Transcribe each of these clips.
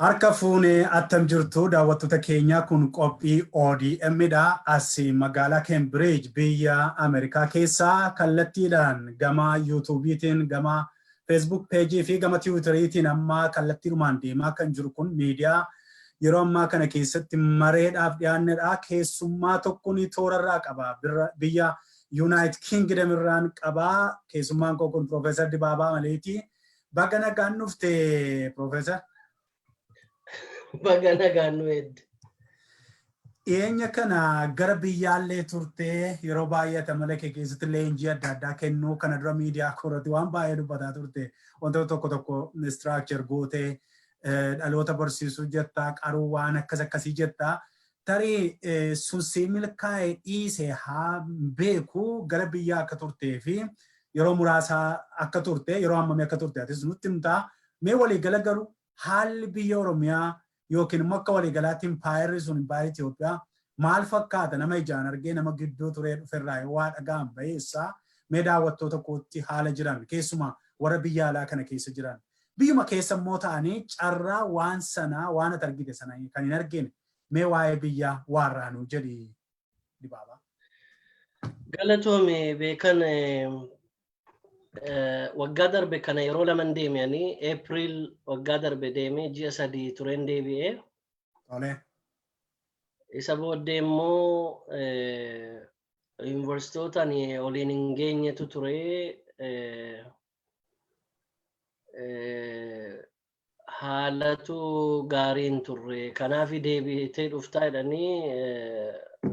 Harka fuunee attam jirtu daawwattoota keenya kun qophii ODM'dha. Asi magaalaa Cambridge biyya Ameerikaa keessaa kallattiidhaan gama YouTube'itiin, gama Facebook page fi gama Twitter'itiin amma kallattiidhumaan deemaa kan jiru kun miidiyaa yeroo ammaa kana keessatti mareedhaaf dhiyaannedha. Keessummaa tokko ni toorarraa qaba. Biyya United Kingdom irraan qaba. Keessummaan kun Professor Dibaabaa Amaleeti. Baga nagaan dhufte Professor. Bagana gaanweed. Dhiyeenya kana gara biyyaallee turte yeroo baay'ee Amalee keessatti leenjii adda addaa kennuu kana dura miidiyaa koorratti waan baay'ee dubbataa turte. Wantoota tokko structure gootee dhaloota barsiisuu jetta, qaruu waan akkasii jetta. Tarii sunsii milkaa'ee dhiisee haa beeku gara biyyaa akka turtee fi yeroo muraasaa akka turte, yeroo hammamii akka turte atis nutti himtaa. Mee waliigala garuu haalli biyya Oromiyaa yookiin akka waliigalaatti impaayerri sun impaayerri Itoophiyaa maal fakkaata nama ijaan argee nama gidduu turee dhuferraa waa dhagaan baheessaa mee daawwattoota kootti haala jiran keessumaa warra biyya alaa kana keessa jiran biyyuma keessa immoo ta'anii carraa waan sanaa waan ati argite sana kan hin argine mee waa'ee biyya waarraanuu jedhi Dibaabaa. Galatoome Beekan waggaa darbe kana yeroo laman deemanii April waggaa darbe deemee ji'a 3 tureen deebi'ee. Tole. Isa booddee immoo yuunivarsiitootaan oliin hin geenyetu ture. Haalatu gaariin turre. Kanaaf deebi'ee dhuftaa jedhanii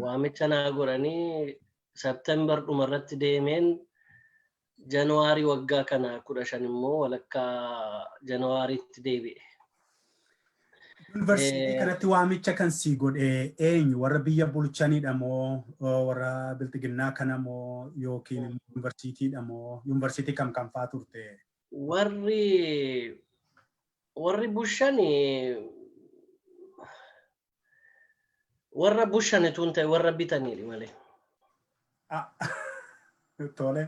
waamicha naa godhanii September dhumarratti deemeen Januaarii waggaa kana 15 immoo walakkaa Januaariitti deebi'e. Yuunivarsiitii kanatti waamicha kan sii godhe eenyu warra biyya bulchanidha moo warra biltiginnaa kana moo yookiin yuunivarsiitiidha moo yuunivarsiitii kam kan fa'aa turte? Warri bushani warra bushani tun ta'e warra bitaniidha malee. Tole.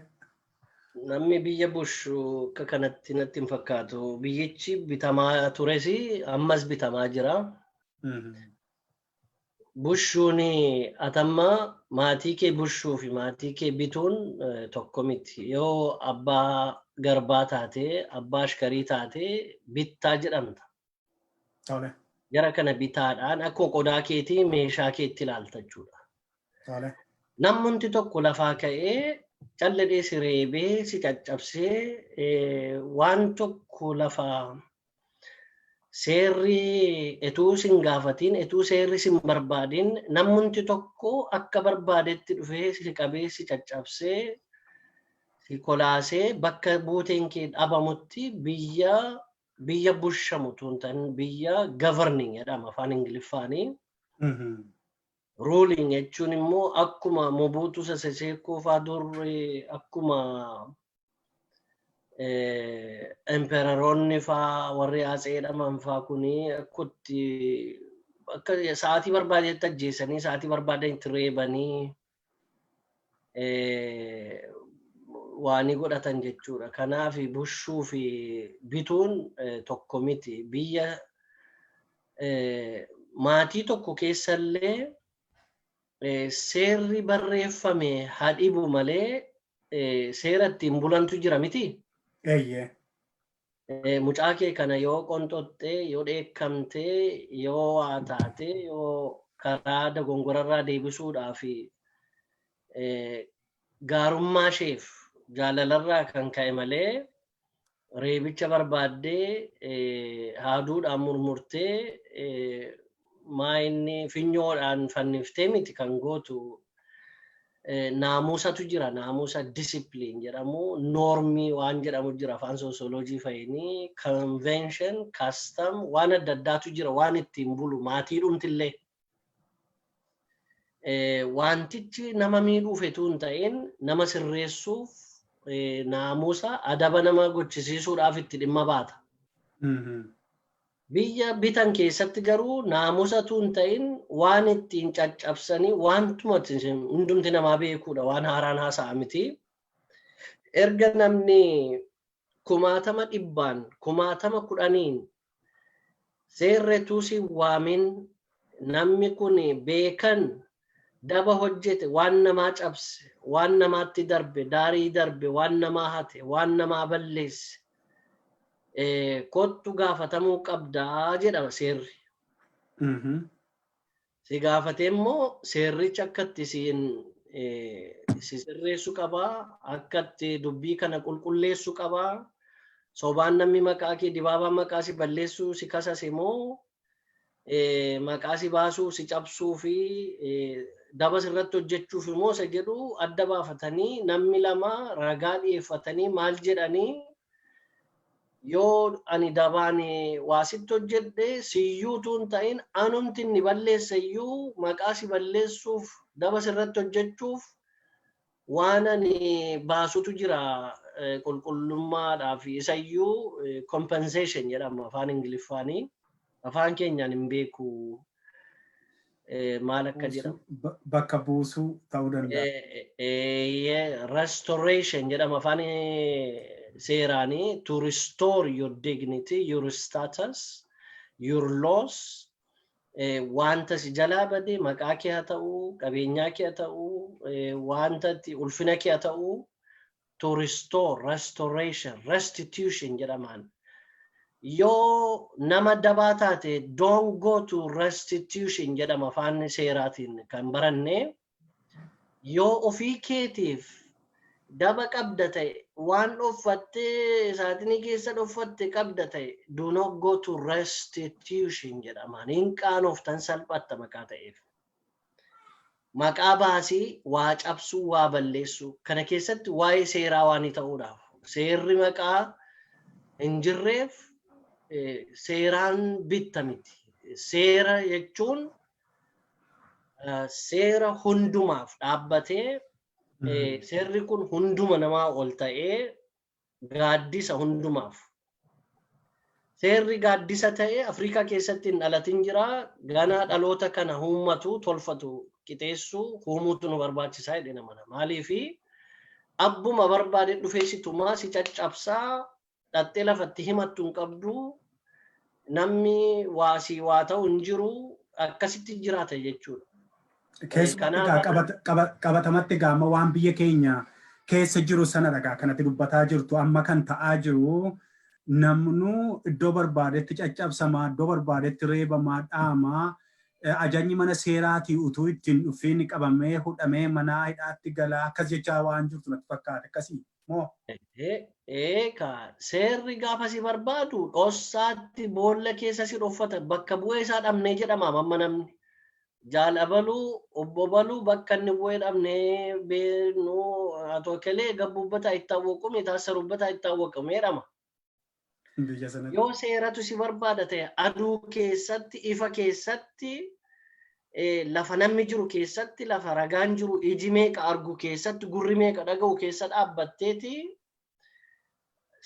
Namni biyya bushu akka kanatti natti hin fakkaatu. Biyyichi bitamaa tures ammas bitamaa jira. Bushuun atamma maatii kee bushuu fi maatii kee bituun tokko miti. Yoo abbaa garbaa taate, abbaa ashkarii taate bittaa jedhamta. Tole. Jara kana bitaadhaan akkuma qodaa keetii meeshaa keetti ilaalta jechuudha. Tole. Namoonni tokko lafaa ka'ee calladee si reebee si caccabsee waan tokko lafa seerri etuu sin gaafatiin etuu seerri sin barbaadin namoonni tokko akka barbaadetti dhufee si qabee si caccabsee si kolaasee bakka buuteen kee dhabamutti biyya bushamu tuun biyya governing jedhama afaan Ingiliffaanii. Ruling jechuun immoo akkuma Mobutu Sese Seko fa'aa durri akkuma emperoroonni fa'aa warri Atsee jedhaman fa'aa kuni akkutti akka sa'aatii barbaadetti ajjeesanii sa'aatii barbaadanitti reebanii waanii godhatan jechuudha. Kanaaf bushuu fi bituun tokko miti. Biyya maatii tokko keessallee seerri barreeffame hadhibu malee seera ittiin bulantu jira miti. Eeyyee. Mucaa kee kana yoo qonxoxxee, yoo dheekkamtee, yoo waa taate, yoo karaa dogongorarraa deebisuudhaaf gaarummaa isheef jaalalarraa kan ka'e malee reebicha barbaaddee haaduudhaan murmurtee maayinni finyoodhaan fanniftee miti kan gootu naamusatu jira. Naamusa discipline jedhamu normii waan jedhamu jira afaan soosiyooloojii fayyanii convention custom waan adda addaatu jira waan ittiin bulu maatii dhumtillee. Wantichi nama miidhuuf etuu hin ta'in nama sirreessuuf naamusa adaba nama gochisiisuudhaaf itti dhimma baata. Biyya bitan keessatti garuu naamusatu hin ta'in waan ittiin caccabsanii wantuma hundumti namaa beekuudha waan haaraan haasa'a miti. Erga namni 10,000 10,000 10,000 seerretuu si waamin namni kun beekan daba hojjete waan namaa cabse waan namaatti darbe daarii darbe waan namaa hate waan namaa balleesse kottu gaafatamuu qabdaa jedhama seerri. Si gaafatee immoo seerricha akkatti si sirreessu qabaa akkatti dubbii kana qulqulleessu qabaa. Sobaan namni maqaa kee Dibaabaa maqaa si balleessuu si kasase moo maqaa si baasuu si cabsuu fi daba sirratti hojjechuuf immoo isa jedhu adda baafatanii namni lama ragaa dhiyeeffatanii maal jedhanii yoo ani dabaan waasitti hojjedhe siyyuutu hin ta'in anumti ni balleessa iyyuu maqaa si balleessuuf daba sirratti hojjechuuf waan ani baasutu jira qulqullummaadhaaf isayyuu compensation jedhama afaan Ingiliffaanii afaan keenyaan hin beeku maal akka jedhamu bakka buusuu ta'uu danda'a. Restoration jedhama afaan seeraanii to restore your dignity, your status, your loss wanta si jalaa bade maqaa kee haa ta'uu qabeenyaa kee haa ta'uu wanta ulfina kee haa ta'uu to restore, restoration, restitution jedhamaan. Yoo nama dabaa taate don't go to restitution jedhama afaan seeraatiin kan baranne yoo ofii keetiif daba qabda ta'e waan dhoffattee saatinii keessa dhoffatte qabda ta'e do not go to restitution jedhamaan hin qaanoftan salphatta maqaa ta'eef. Maqaa baasii waa cabsuu waa balleessuu kana keessatti waa'ee seeraa waan ta'uudhaaf seerri maqaa hin jirreef seeraan bitta miti. Seera jechuun seera hundumaaf dhaabbatee seerri kun hunduma namaa ol ta'ee gaaddisa hundumaaf. Seerri gaaddisa ta'ee Afrikaa keessatti hin dhalatin jira. Ganaa dhaloota kana uummatu tolfatu qixeessuu uumuutu nu barbaachisaa jedhee nama. Maaliifi abbuma barbaade dhufeessitumaa si caccabsaa dhattee lafatti himattu hin qabdu namni waasii waa ta'u hin jiru akkasitti jiraata jechuudha. Keessumaa qabatamatti gaama waan biyya keenya keessa jiru sana dhagaa kanatti dubbataa jirtu amma kan ta'aa jiru namnu iddoo barbaadetti caccabsamaa iddoo barbaadetti reebamaa dhaamaa ajajni mana seeraatii utuu ittiin dhufiin qabamee hudhamee mana hidhaatti galaa akkas jechaa waan jirtu natti fakkaata akkasii moo? Seerri gaafa si barbaadu dhossaatti boolla keessa si dhoffata bakka bu'ee isaa dhabnee jedhama amma namni. Jaalabaluu obbo baluu bakka inni bu'ee dhabnee beenu atoo kelee gabbubbataa itti awwaqame taasirubbataa itti awwaqame jedhama. Yoo seeratu si barbaada ta'e aduu keessatti ifa keessatti lafa namni jiru keessatti lafa ragaan jiru iji meeqa argu keessatti gurri meeqa dhaga'u keessa dhaabbatteeti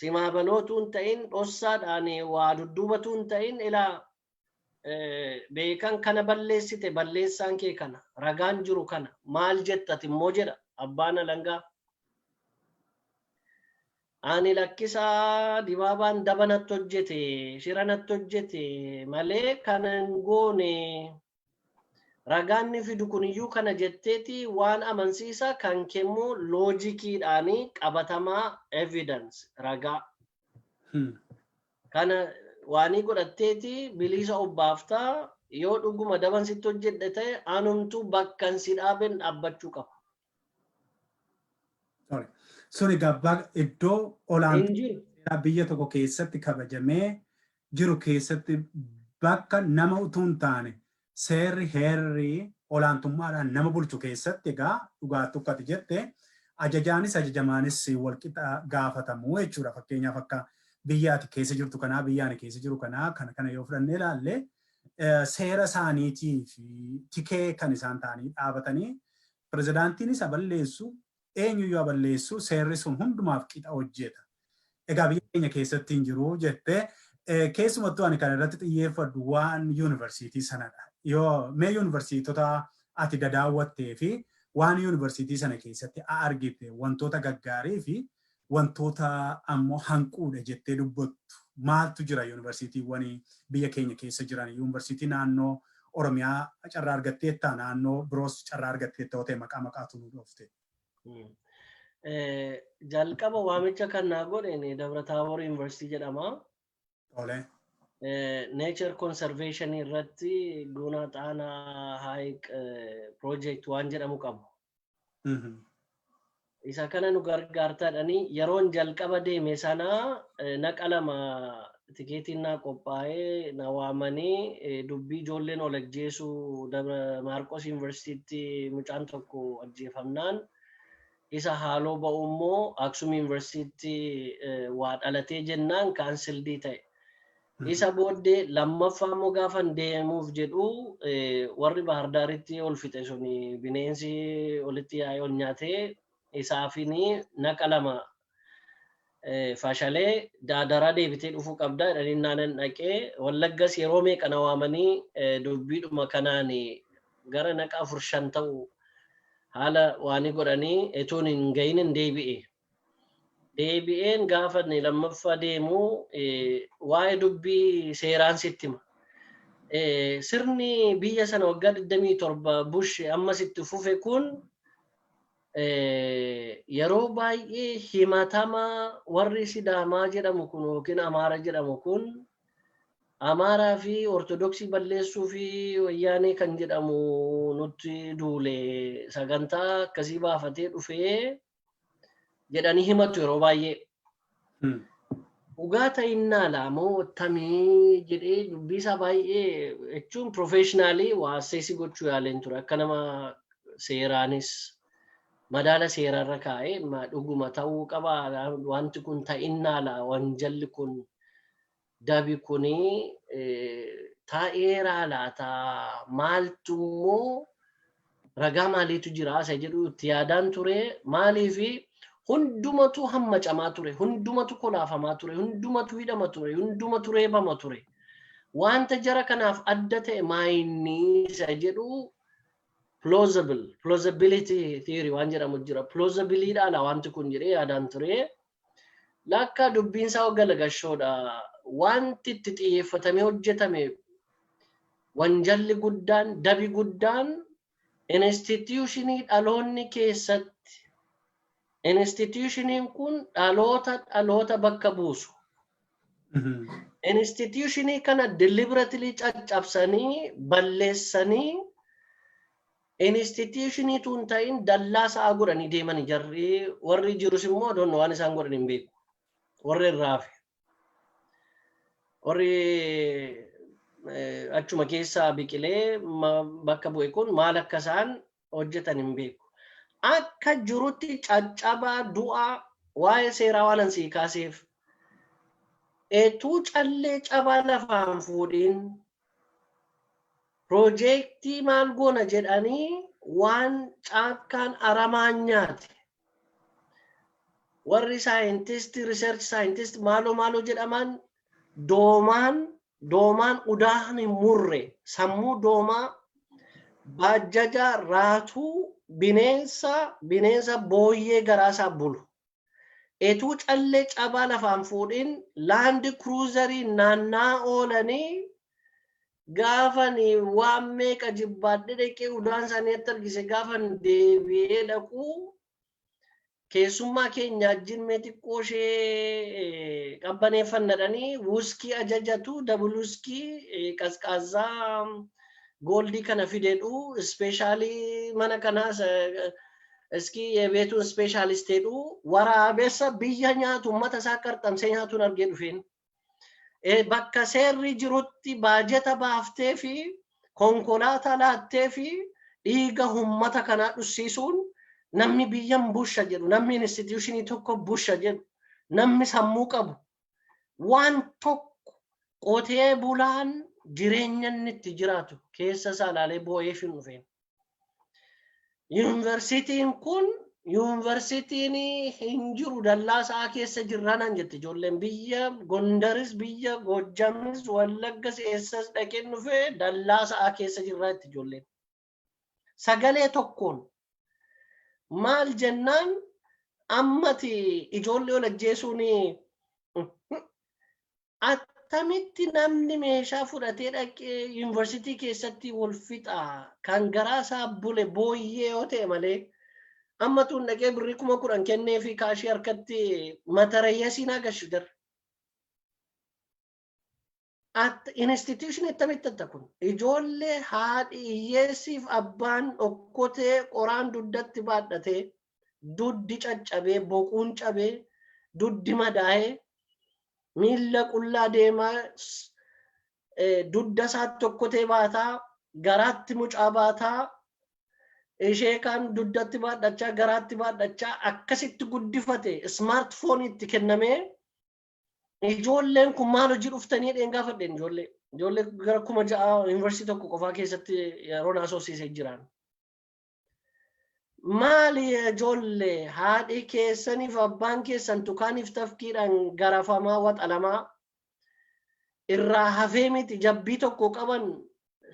simaa balootu hin ta'in dhossaadhaan waa dudduubatu hin ta'in ilaa beekan kana balleessite balleessaan kee kana ragaan jiru kana maal jettati immoo jedha abbaan alangaa. Ani lakkisaa Dibaabaan daba natti hojjete shira natti hojjete malee kana hin goone ragaanni fidu kuniyyuu kana jetteeti waan amansiisa kan kennu loojikiidhaanii qabatamaa evidence ragaa. Kana waanii godhatteeti bilisa obbaaftaa yoo dhuguma daban sitti hojjedhe ta'e anumtu bakkan si dhaaben dhaabbachuu qaba. Suni gabbaa iddoo olaanaa biyya tokko keessatti kabajamee jiru keessatti bakka nama utuu hin taane seerri heerri olaantummaadhaan nama bulchu keessatti egaa dhugaa tukkati jette ajajaanis ajajamaanis walqixa gaafatamu jechuudha. Fakkeenyaaf akka biyyaati keessa jirtu kanaa biyyaan keessa jiru kanaa kana yoo fudhannee ilaalle seera isaaniitii fi tikee kan isaan ta'anii dhaabatanii pirezidaantiin isa balleessu eenyuyyuu balleessu seerri sun hundumaaf qixa hojjeta. Egaa biyya keenya keessatti hin jiru jettee keessumattuu ani kana irratti xiyyeeffadhu waan yuunivarsiitii sanadha. Yoo mee yuunivarsiitota ati dadaawwattee fi waan yuunivarsiitii sana keessatti argite wantoota gaggaarii fi wantoota ammoo hanquudha jettee dubbattu maaltu jira yuunivarsiitiiwwan biyya keenya keessa jiran yuunivarsiitii naannoo Oromiyaa carraa argatteetta naannoo biroos carraa argatteetta ta'ee maqaatu nu dhufte. Jalqaba waamicha kan naa godheen Dabra Taaboor Yuunivarsiitii jedhama. Nature conservation irratti Guunaa Xaanaa Haayiq project waan jedhamu qabu. Isa kana nu gargaartaadhani yeroon jalqaba deeme sana naqa lama tikeetiin naa qophaa'ee na waamanii dubbii ijoolleen ol ajjeesu Dabra Maarqos Yuunivarsiitii mucaan tokko ajjeefamnaan isa haaloo ba'u immoo Aksum Yuunivarsiitii waa dhalatee jennaan kaansildii ta'e. Isa booddee lammaffaa immoo gaafan deemuuf jedhu warri Bahardaaritti ol fixe suni bineensi olitti yaa'ee ol nyaatee isaafini naqa lama fashalee daadaraa deebitee dhufuu qabda jedhanii naanan dhaqee Wallaggas yeroo meeqa na waamanii dubbiidhuma kanaan gara naqa 4-5 ta'u haala waanii godhanii etuun hin gahin hin deebi'e. Deebi'een gaafa lammaffaa deemu waa'ee dubbii seeraan sitti hima. Sirni biyya sana waggaa 27 Bush ammas itti fufe kun yeroo baay'ee himatama warri Sidaamaa jedhamu kun yookiin Amaara jedhamu kun Amaaraa fi Ortodoksii balleessuu fi wayyaanee kan jedhamu nutti duule sagantaa akkasii baafatee dhufee jedhanii himatu yeroo baay'ee. Dhugaa ta'innaa laamoo tamii jedhee dubbii isaa baay'ee jechuun professionally waa asseessi gochuu yaaleen ture akka nama seeraanis madaala seerarra kaa'ee dhuguma ta'uu qaba wanti kun ta'innaa laa wanjalli kun dabi kuni taa'eeraa laata maaltu immoo ragaa maaliitu jira isa jedhu itti yaadaan ture maaliifi hundumatu hammacamaa ture hundumatu kolaafamaa ture hundumatu hidhama ture hundumatu reebama ture wanta jara kanaaf adda ta'e maayinni isa jedhu plausibility theory waan jedhamu jira plausibility dha wanti kun jedhee yaadaan ture lakka dubbiin isaa galagashoodha wanti itti xiyyeeffatamee hojjetame wanjalli guddaan dabi guddaan institutionii dhaloonni keessatti institutionin kun dhaloota bakka buusu. Institutionii kana deliberately caccabsanii balleessanii institutionii tun ta'in dallaa sa'a godhanii deemanii jarri warri jirus immoo adoonni waan isaan godhan hin beeku. Warri irraafi. Warri achuma keessaa biqilee bakka bu'e kun maal akka isaan hojjetan hin beeku. Akka jirutti caccabaa du'a waa'ee seeraa waan ansii kaaseef etuu callee cabaa lafaan fuudhiin piroojeektii maal goona jedhanii waan caakkaan aramaan nyaate warri saayintistii riisarch saayintistii maaloo jedhaman doomaan udaan hin murre sammuu doomaa baajjajaa raatuu bineensa booyyee garaasaa bulu. Etuu callee cabaa lafaan fuudhin laandi kruuzarii naannaa oolanii gaafan waan meeqa jibbaadde dhaqee udaan isaanii argise gaafan deebi'ee dhaquu keessummaa keenya ajjin mee xiqqoo ishee qabbaneeffannadhanii wuskii ajajatu dabuluskii qasqaazaa goldii kana fidedhu ispeeshaalii mana kanaas iski yebeetuun ispeeshaalisteedhu waraabessa biyya nyaatu uummata isaa qarxamsee nyaatuun argee dhufeen bakka seerri jirutti baajeta baaftee fi konkolaataa laattee fi dhiiga uummata kanaa dhussiisuun namni biyyan busha jedhu namni institutionii tokko busha jedhu namni sammuu qabu waan tokko qotee bulaan jireenya inni itti jiraatu keessa isaa ilaalee boo'eef hin dhufeen. Yuunivarsiitiin kun yuunivarsiitiin hin jiru dallaa isaa keessa jirranaan jette ijoolleen biyya Gondaris biyya Goojjamis Wallaggas eessas dhaqeen dhufee dallaa isaa keessa jirraa itti ijoolleen. Sagalee tokkoon maal jennaan ammati ijoollee ol ajjeesuun attamitti namni meeshaa fudhatee dhaqee yuunivarsiitii keessatti wal fixa kan garaa isaa bule booyyee yoo ta'e malee amma tuun dhaqee birrii 10,000 kennee fi kaashii harkatti matarayyasii naa gashu jira. Institution attamitti atta kun ijoollee haadhi hiyyeessiif abbaan okkotee qoraan duddatti baadhatee duddi caccabee boquun cabee duddi madaa'ee miilla qullaa deemaa dudda isaa tokkotee baataa garaatti mucaa baataa ishee kan duddatti baadhachaa garaatti baadhachaa akkasitti guddifate smartphone itti kennamee ijoolleen kun maal hojii dhuftanii dheen gaafadheen ijoollee gara 6,000 yuunivarsiitii tokko qofaa keessatti yeroo naasofsiisee jiran. Maali ijoollee haadhi keessaniif abbaan keessan tukaaniif tafkiidhaan garafamaa waxalamaa irraa hafee miti jabbii tokko qaban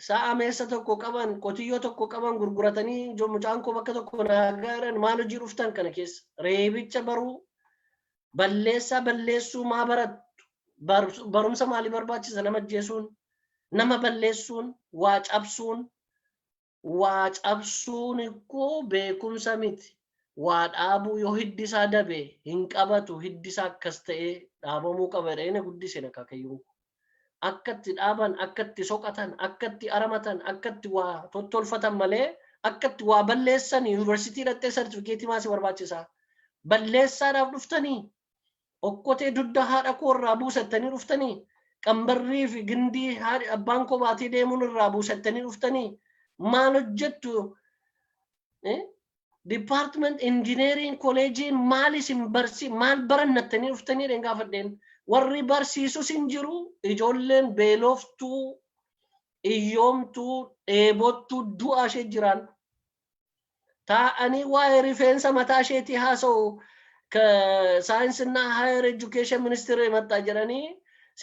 sa'a meessa tokko qaban qotiyyoo tokko qaban gurguratanii mucaan koo bakka tokko naagaaran maal hojii dhuftan kana keessa reebicha baruu balleessuu maa barattu barumsa maalii barbaachisa nama ajjeesuun nama balleessuun waa cabsuun ikkoo beekumsa miti waa dhaabuu yoo hiddisaa dabe hin qabatu hiddisaa akkas ta'ee dhaabamuu qaba dheena guddiseen akaakayyuu akkatti dhaaban akkatti soqatan akkatti aramatan akkatti waa tottolfatan malee akkatti waa balleessan yuunivarsiitii dhattee sartifikeetii maasii barbaachisaa balleessaadhaaf dhuftanii okkotee dudda haadha koo irraa buusattanii dhuftanii qambarrii fi gindii abbaan koo baatee deemuun irraa buusattanii dhuftanii maal hojjettu department engineering collegein maal isin maal barannattanii dhuftanii dheen gaafadheen warri barsiisus hin jiru ijoolleen beeloftuu iyyoomtuu dheebottuu du'a ishee jiran taa'anii waa'ee rifeensa mataa isheetii haasa'u saayinsina higher education ministry mata jirani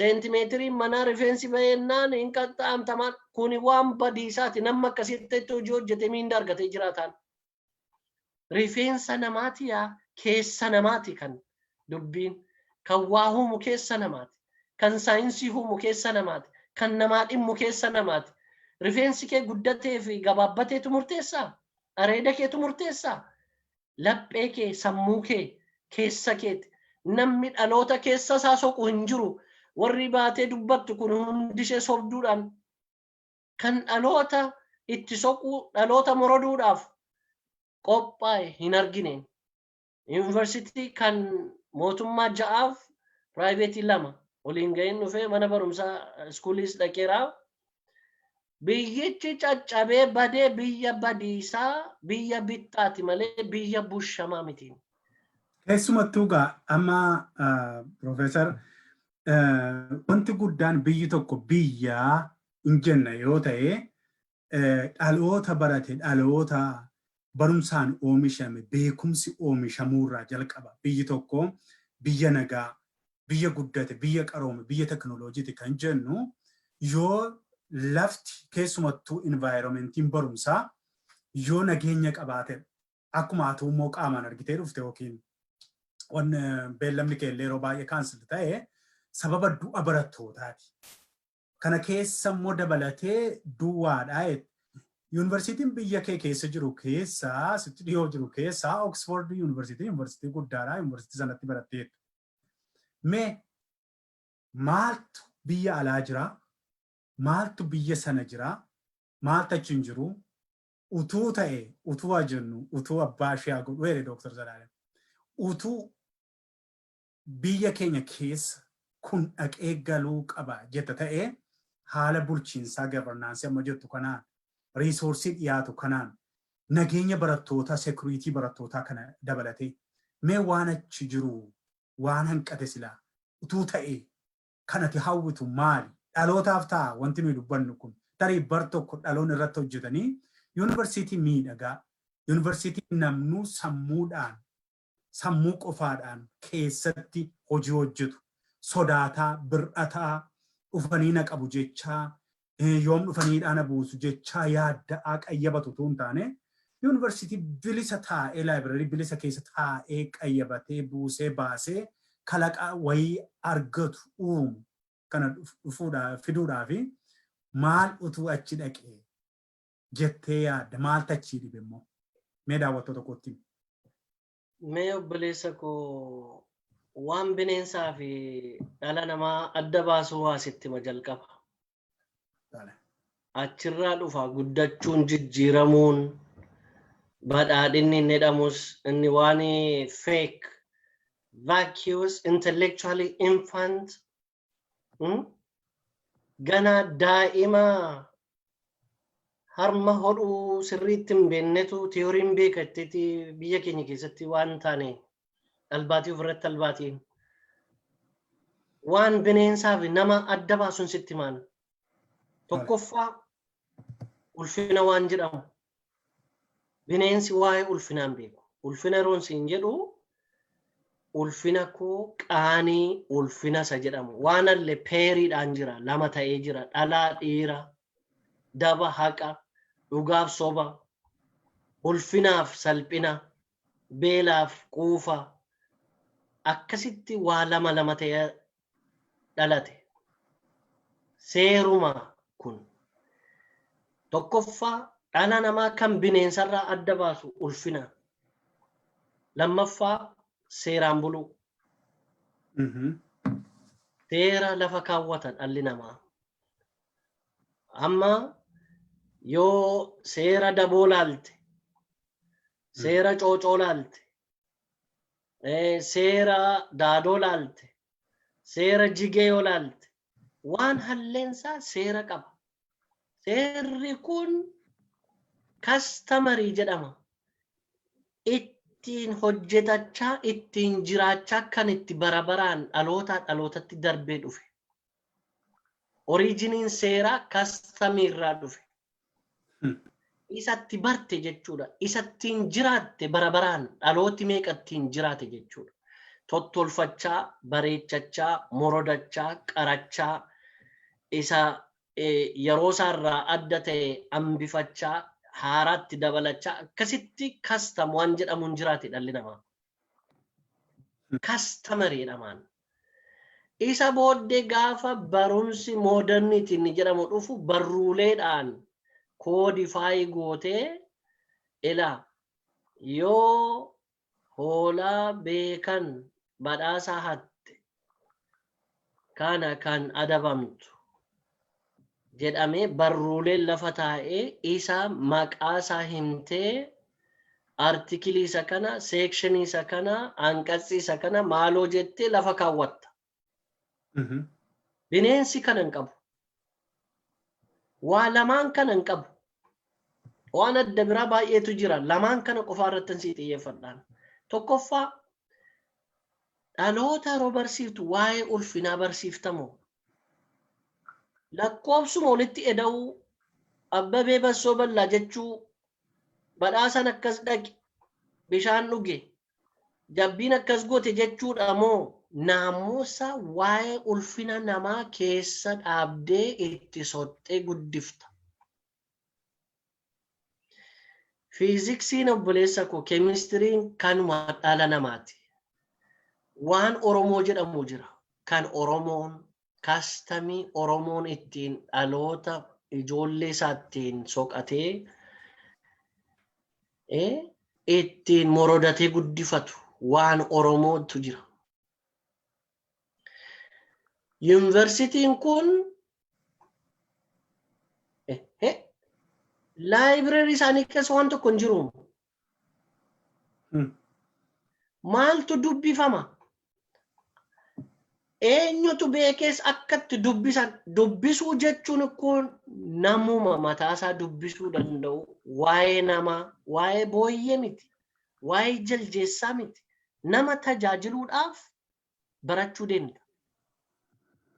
sentimetri mana rifeensi bayennaan hin qaxxaamtaman kuni waan badiisaati nama akkasitti hojjete miinda argatee jiraatan rifeensa namaati yaa keessa namaati kan dubbiin kan waa humu keessa namaati kan saayinsii humu keessa namaati kan namaa dhimmu keessa namaati rifeensi kee guddatee fi gabaabbateetu murteessaa areeda keetu murteessaa laphee kee sammuu kee keessa keeti namni dhaloota keessa isaa soqu hin jiru warri baatee dubbattu kun hundishee sobduudhaan kan dhaloota itti soqu dhaloota moroduudhaaf qophaa'e hin argine yuunivarsiitii kan mootummaa 6 piraayiveetii 2 waliin ga'in dhufee mana barumsaa iskuuliis dhaqeeraa biyyichi caccabee badee biyya badiisaa biyya bittaati malee biyya bushamaa miti. Keessumattuu gaa amma Profeesar wanti guddaan biyyi tokko biyya hin jenna yoo ta'e dhaloota barate dhaloota barumsaan oomishame beekumsi oomishamuurraa jalqaba biyyi tokko biyya nagaa biyya guddate biyya qaroome biyya teknooloojiiti kan jennu yoo lafti keessumattuu environmentiin barumsaa yoo nageenya qabaate akkuma atu immoo qaamaan argitee dhufte yookiin on beellamni keellee yeroo baay'ee kaansel ta'e sababa du'a barattootaati. Kana keessa immoo dabalatee duwwaadha. Yuunivarsiitiin biyya kee keessa jiru keessaa sitti dhiyoo jiru keessaa Oxford yuunivarsiitii guddaadha. Yuunivarsiitii sanatti baratteettu. Mee maaltu biyya alaa jira? Maaltu biyya sana jira? Maaltu achi hin jiru? Utuu ta'e utuu jennu utuu abbaa ishee godhu Dr. Zalaalem. Utuu biyya keenya keessa kun dhaqee galuu qaba jetta ta'e haala bulchiinsaa governaansii amma jettu kanaan riisoorsii dhiyaatu kanaan nageenya barattootaa security barattootaa kana dabalatee mee waan achi jiru waan hanqate silaa utuu ta'e kanati hawwitu maali dhalootaaf ta'a wanti nuyi dubbannu kun tarii bar tokko dhaloon irratti hojjetanii yuunivarsiitii miidhagaa yuunivarsiitii namnuu sammuudhaan sammuu qofaadhaan keessatti hojii hojjetu sodaataa bir'ataa dhufanii na qabu jechaa yoom dhufanii dhaana buusu jechaa yaadda'aa qayyabatu tuun taane yuunivarsiitii bilisa taa'ee laayibrarii bilisa keessa taa'ee qayyabatee buusee baasee kalaqaa wayii argatu uumu kana fiduudhaafi maal utuu achi dhaqee jettee yaadda maal tachii dhibe immoo mee daawwattoota kootti. Mee obboleessa koo waan bineensaa fi dhala namaa adda baasuu waasitti ma jalqaba. Achirraa dhufa guddachuun jijjiiramuun badhaadhinni inni jedhamus inni waan fake vacuous intellectually infant gana daa'ima harma hodhuu sirriitti hin beeknetu tiyooriin beekatteeti biyya keenya keessatti waan taane albaatii ofirratti albaatiin waan bineensaa fi nama adda baasuun sitti maan tokkoffaa ulfina waan jedhamu bineensi waa'ee ulfinaan beeku ulfina yeroon siin jedhu ulfina koo qaanii ulfina isa jedhamu waan allee peeriidhaan jira lama ta'ee jira dhalaa dhiira daba haqa dhugaaf soba ulfinaaf salphina beelaaf quufa akkasitti waa lama ta'ee dhalate seeruma kun tokkoffaa dhala namaa kan bineensarraa adda baasu ulfina lammaffaa seeraan buluu seera lafa kaawwatan dhalli namaa amma yoo seera daboo laalte seera coocoo laalte seera daadoo laalte seera jigee yoo laalte waan halleensaa seera qaba seerri kun customary jedhama ittiin hojjetachaa ittiin jiraachaa kan itti barabaraan dhalootatti darbee dhufe originiin seeraa customary irraa dhufe isatti barte jechuudha isattiin jiraatte barabaraan dhalooti meeqa ittiin jiraate jechuudha tottolfachaa bareechachaa morodachaa qarachaa isa yeroo isaarraa adda ta'e hambifachaa haaraatti dabalachaa akkasitti custom waan jedhamuun jiraate dhalli namaa customary jedhamaan isa booddee gaafa barumsi modernitiin jedhamu dhufu barruuleedhaan koodifaayi gootee ila yoo hoolaa beekan badhaasaa hatte kana kan adabamtu jedhamee barruuleen lafa taa'ee isa maqaasaa himtee artikilii isa kana seekshinii isa kana anqatsi isa kana maaloo jettee lafa kaawwatta. Bineensi kana hin qabu. Waa lamaan kana hin qabu. Waan adda biraa baay'eetu jira. Lamaan kana qofaa irratti si xiyyeeffadhaan. Tokkoffaa dhaloota yeroo barsiiftu waa'ee ulfinaa barsiiftamoo. Lakkoobsuma walitti eda'uu abbabee bassoo bal'aa jechuu badhaasan akkas dhaqe bishaan dhuge jabbiin akkas goote jechuudha moo naamusa waa'ee ulfina namaa keessa dhaabdee itti sottee guddifta. Fiiziksiin obboleessa koo keemistiriin kanuma dhala namaati. Waan Oromoo jedhamu jira kan Oromoon kastamii Oromoon ittiin dhaloota ijoollee isaattiin soqatee ittiin morodatee guddifatu waan Oromootu jira. Yunivarsiitiin kun laayibireerii isaanii keessa waan tokko hin jiru. Maaltu dubbifama? Eenyutu beekees akkatti dubbisan dubbisuu jechuun kun namuma mataasaa dubbisuu danda'u waa'ee namaa waa'ee booyyee miti waa'ee jaljeessaa miti nama tajaajiluudhaaf barachuu deemta.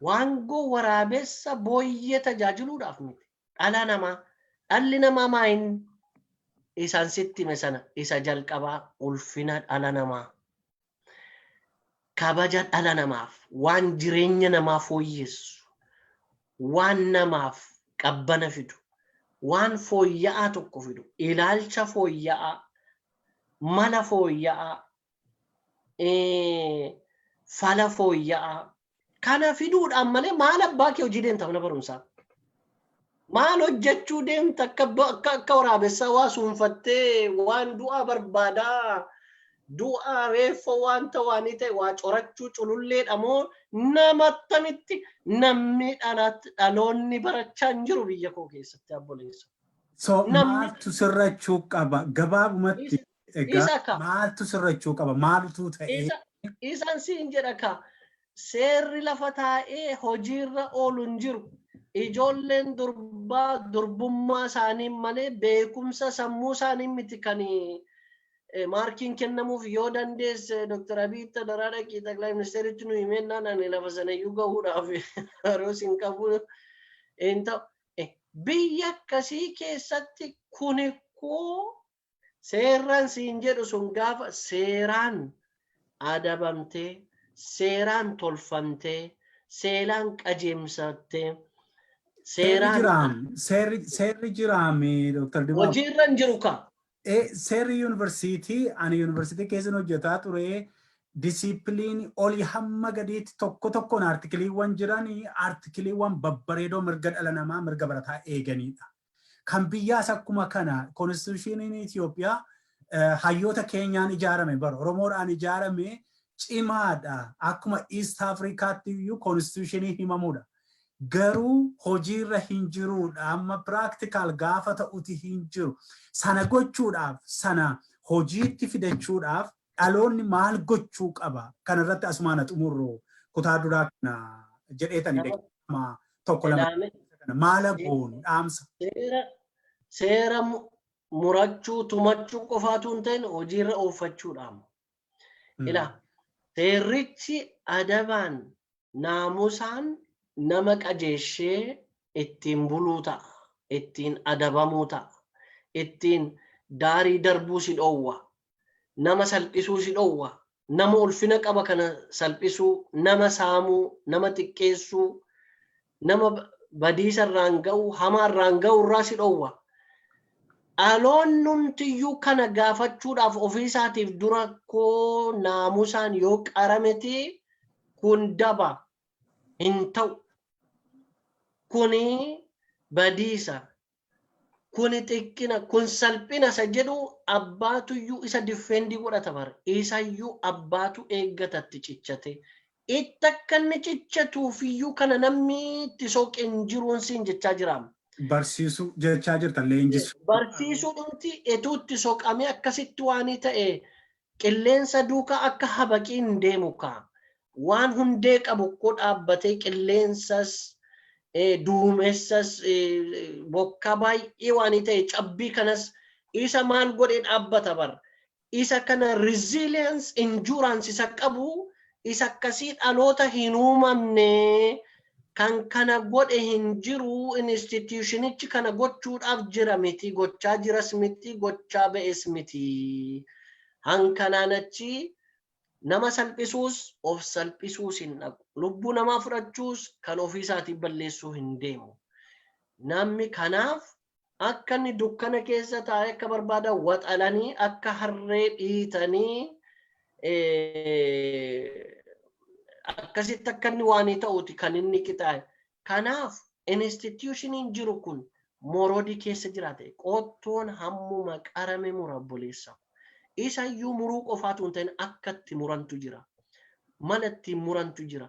Waangoo waraabessa booyyee tajaajiluudhaaf miti dhala namaa dhalli namaa maayin isaan sitti hime sana isa jalqabaa ulfina dhala namaa. Kabaja dhala namaaf waan jireenya namaa fooyyessu waan namaaf qabbana fidu waan fooyya'aa tokko fidu ilaalcha fooyya'aa mala fooyya'aa fala fooyya'aa Kana fiduudhaan malee maal abbaa kee hojii deemta mana barumsaa? Maal hojjechuu deemta akka waraabessaa waa suunfattee waan du'aa barbaadaa du'aa reeffa wanta waanii ta'e waa corachuu cululleedha moo namattamitti namni dhaloonni barachaa hin jiru biyya koo keessatti abboleessa. So maaltu sirrachuu qaba gabaabumatti egaa maaltu sirrachuu qaba maaltu ta'e isaan siin jedha ka seerri lafa taa'ee hojiirra oolu hin jiru. Ijoolleen durbummaa isaanii malee beekumsa sammuu isaanii miti kan maarkiin kennamuuf yoo dandeesse Dr. Abiy Tadaraa dhaqii Xaqilaa Ministeeritti nu himennaan ani lafa sanayyuu gahuudhaaf yeroo siin qabu hin ta'u. Biyya akkasii keessatti kuni koo seeraan siin jedhu sun gaafa seeraan adabamtee seeraan tolfamtee seeraan qajeelfamtee Seerri jiraame Dr. Dibaabaa. Hojiirra hin jiru ka. Seerri Yunivarsiitii ani Yunivarsiitii keessa hojjetaa ture disipiliinii olii hamma gadiitti tokkoon artikiliiwwan jiranii artikiliiwwan babbareedoo mirga dhala namaa mirga barataa eeganidha. Kan biyyaas akkuma kana konstitushiniin Itoophiyaa hayyoota keenyaan ijaarame bara Oromoodhaan ijaarame cimaadha. Akkuma East Afrikaatti iyyuu konstitushinii himamudha. Garuu hojiirra hin jiruudha amma practical gaafa ta'uti hin jiru sana gochuudhaaf sana hojiitti fidachuudhaaf dhaloonni maal gochuu qaba kanarratti asumaan xumurru kutaa duraa kana jedheetani beekama tokko lama maal goonu dhaamsa seera murachuu tumachuu qofaatu hin ta'in hojiirra ooffachuudhaam ila seerrichi adabaan naamusaan nama qajeeshee ittiin buluu ta'a, ittiin adabamuu ta'a, ittiin daarii darbuu si dhowwa, nama salphisuu si dhowwa, nama ulfina qaba kana salphisuu, nama saamuu, nama xiqqeessuu, nama badiisa irraan ga'u, hamaa irraan ga'u irraa si dhowwa. Dhaloonnumtiyyuu kana gaafachuudhaaf ofiisaatiif dura koo naamusaan yoo qaramete kun daba hin ta'u. Kuni badiisa, kuni xiqqina, kun salphina isa jedhu abbaatuyyuu isa difeendii godhata bara. Isayyuu abbaatu eeggatatti cichate. Itti akka inni cichatuufiyyuu kana namni itti soqe hin jiruun siin jechaa jiraam. Barsiisuu jechaa jirtan leenjisu. Barsiisuu dhumti etuutti soqame akkasitti waanii ta'e qilleensa duukaa akka habaqiin deemu kaa. Waan hundee qabu koo dhaabbatee qilleensas duumessas bokka baay'ee waanii ta'e cabbii kanas isa maal godhee dhaabbata bara. Isa kana resilience endurance isa qabu isa akkasii dhaloota hin uumamne kan kana godhe hin jiru institutionichi kana gochuudhaaf jira miti gochaa jiras miti gochaa ba'es miti. Hankanaan achi nama salphisuus of salphisuus hin dhaqu. Lubbuu namaa fudhachuus kan ofiisaatiin balleessuu hin deemu. Namni kanaaf akka inni dukkana keessa taa'ee akka barbaadan waxalanii akka harree dhiitanii akkasitti akka inni waanii ta'uuti kan inni qixaa'e. Kanaaf institutioniin jiru kun morodii keessa jiraate qottoon hammuma qarame mura obboleessa. Isayyuu muruu qofaatu hin ta'in akkatti murantu jira. Malatti murantu jira.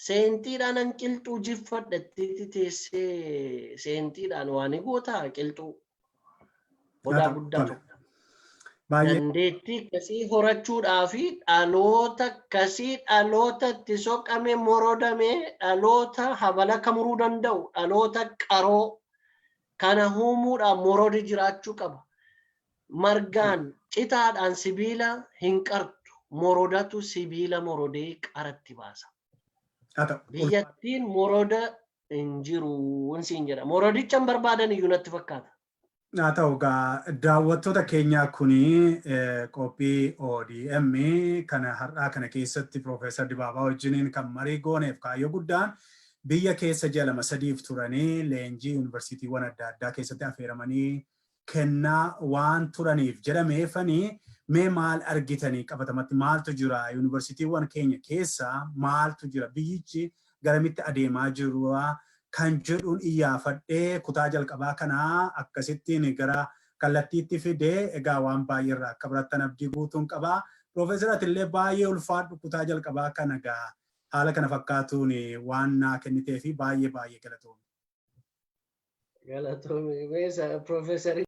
Seentiidhaan an qilxuu jiffadhattee teessee seentiidhaan waan gootaa qilxuu odaa guddaa tokko. Dandeettii akkasii horachuudhaa fi dhaloota akkasii dhaloota itti soqame morodame dhaloota habala kamuruu danda'u dhaloota qaroo kana uumuudhaan morodi jiraachuu qaba. Margaan citaadhaan sibiila hin qartu morodatu sibiila morodee qaratti baasa. Biyyattiin moroda hin jiru siin jedha. Morodichaan barbaadan iyyuu natti fakkaata. Haa ta'u egaa daawwattoota keenyaa kuni qophii ODM kana har'aa kana keessatti Profeesar Dibaabaa wajjiniin kan marii gooneef kaayyoo guddaan biyya keessa ji'a 2-3 turanii leenjii yuunivarsiitiiwwan adda addaa keessatti affeeramanii kennaa waan turaniif jedhameefanii mee maal argitanii qabatamatti maaltu jira yuunivarsiitiiwwan keenya keessa maaltu jira biyyichi garamitti adeemaa jiru kan jedhuun iyyaafadhee kutaa jalqabaa kanaa akkasittiin gara kallattiitti fidee egaa waan baay'eerraa akka barattan abdii guutuun qabaa. Profeesar atillee baay'ee ulfaadhu kutaa jalqabaa kana egaa haala kana fakkaatuun waan naa kennitee fi baay'ee galatoomi. Galatoomi. Profeesar